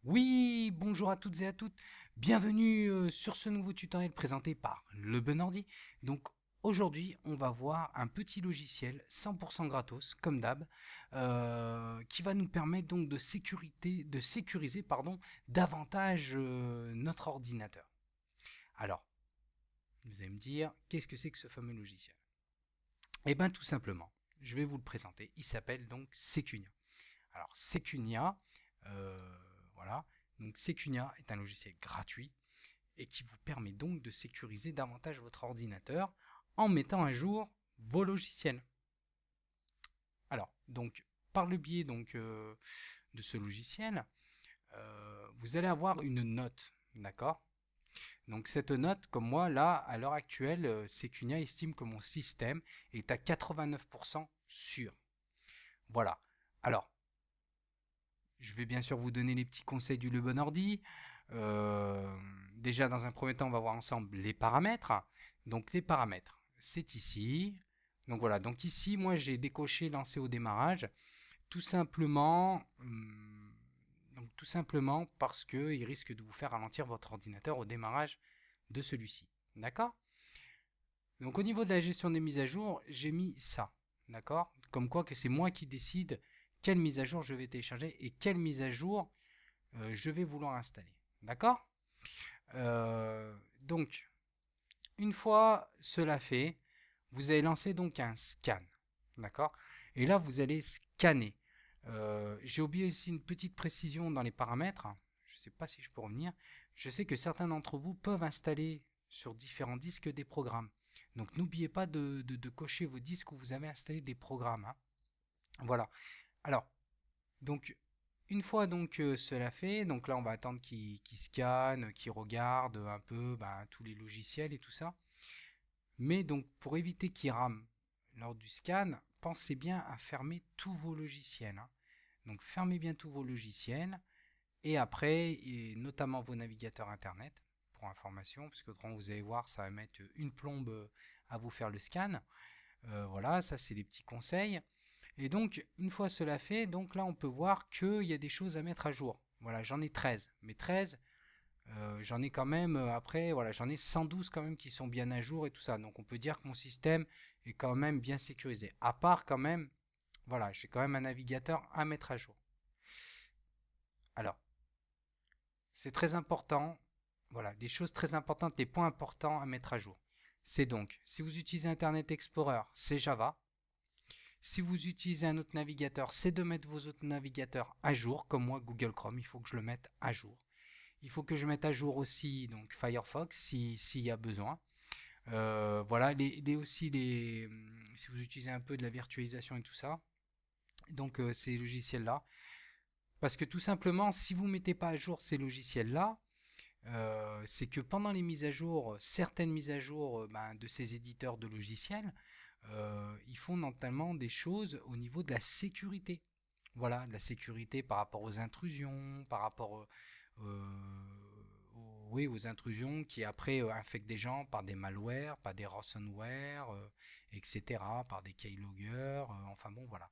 Oui, bonjour à toutes et à toutes. Bienvenue sur ce nouveau tutoriel présenté par Le Bon Ordi. Donc aujourd'hui, on va voir un petit logiciel 100% gratos, comme d'hab, qui va nous permettre donc de sécuriser davantage notre ordinateur. Alors, vous allez me dire, qu'est-ce que c'est que ce fameux logiciel? Eh bien, tout simplement, je vais vous le présenter. Il s'appelle donc Secunia. Alors, Secunia, voilà. Donc, Secunia est un logiciel gratuit et qui vous permet donc de sécuriser davantage votre ordinateur en mettant à jour vos logiciels. Alors, donc, par le biais de ce logiciel, vous allez avoir une note, d'accord? Donc cette note, comme moi, là, à l'heure actuelle, Secunia estime que mon système est à 89% sûr. Voilà. Alors, je vais bien sûr vous donner les petits conseils du Le Bon Ordi. Déjà, dans un premier temps, on va voir ensemble les paramètres. Donc, les paramètres, c'est ici. Donc voilà, donc ici, moi, j'ai décoché lancer au démarrage. Tout simplement, tout simplement parce qu'il risque de vous faire ralentir votre ordinateur au démarrage de celui-ci. D'accord? Donc, au niveau de la gestion des mises à jour, j'ai mis ça. D'accord? Comme quoi que c'est moi qui décide quelle mise à jour je vais télécharger et quelle mise à jour je vais vouloir installer. D'accord? Donc, une fois cela fait, vous allez lancer donc un scan. D'accord? Et là, vous allez scanner. J'ai oublié aussi une petite précision dans les paramètres. Je ne sais pas si je peux revenir. Je sais que certains d'entre vous peuvent installer sur différents disques des programmes. Donc n'oubliez pas de cocher vos disques où vous avez installé des programmes, hein. Voilà. Alors, donc une fois cela fait, donc là on va attendre qu'il scanne, qu'il regarde un peu tous les logiciels et tout ça. Mais donc pour éviter qu'il rame lors du scan, pensez bien à fermer tous vos logiciels, hein. Donc fermez bien tous vos logiciels et après, et notamment vos navigateurs internet pour information, parce que autrement vous allez voir, ça va mettre une plombe à vous faire le scan. Voilà, ça c'est les petits conseils. Et donc, une fois cela fait, donc là on peut voir qu'il y a des choses à mettre à jour. Voilà, j'en ai 13. Mais 13, j'en ai quand même, après, voilà, j'en ai 112 quand même qui sont bien à jour et tout ça. Donc on peut dire que mon système est quand même bien sécurisé. À part quand même, voilà, j'ai quand même un navigateur à mettre à jour. Alors, c'est très important. Voilà, des choses très importantes, des points importants à mettre à jour. C'est donc, si vous utilisez Internet Explorer, c'est Java. Si vous utilisez un autre navigateur, c'est de mettre vos autres navigateurs à jour, comme moi Google Chrome, il faut que je le mette à jour. Il faut que je mette à jour aussi donc Firefox s'il y a besoin. Voilà, si vous utilisez un peu de la virtualisation et tout ça, donc ces logiciels-là. Parce que tout simplement, si vous ne mettez pas à jour ces logiciels-là, c'est que pendant les mises à jour, certaines mises à jour de ces éditeurs de logiciels, ils font notamment des choses au niveau de la sécurité. Voilà, de la sécurité par rapport aux intrusions, par rapport oui, aux intrusions qui après infectent des gens par des malwares, par des ransomware, etc., par des keyloggers, enfin bon voilà.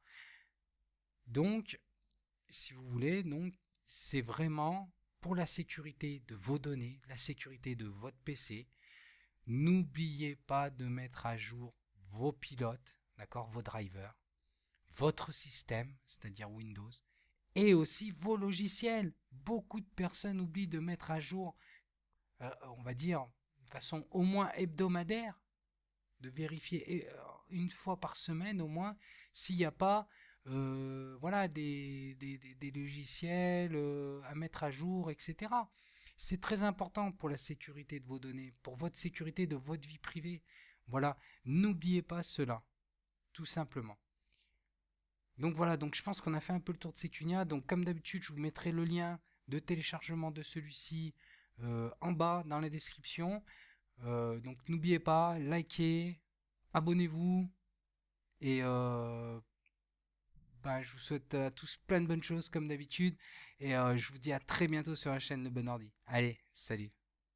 Donc, si vous voulez, donc c'est vraiment pour la sécurité de vos données, la sécurité de votre PC. N'oubliez pas de mettre à jour vos pilotes, d'accord, vos drivers, votre système, c'est-à-dire Windows, et aussi vos logiciels. Beaucoup de personnes oublient de mettre à jour, on va dire, de façon au moins hebdomadaire, de vérifier une fois par semaine au moins s'il n'y a pas voilà, des logiciels à mettre à jour, etc. C'est très important pour la sécurité de vos données, pour votre sécurité de votre vie privée. Voilà, n'oubliez pas cela, tout simplement. Donc voilà, donc je pense qu'on a fait un peu le tour de Secunia. Donc comme d'habitude, je vous mettrai le lien de téléchargement de celui-ci en bas dans la description. Donc n'oubliez pas, likez, abonnez-vous et je vous souhaite à tous plein de bonnes choses comme d'habitude et je vous dis à très bientôt sur la chaîne Le Bon Ordi. Allez, salut.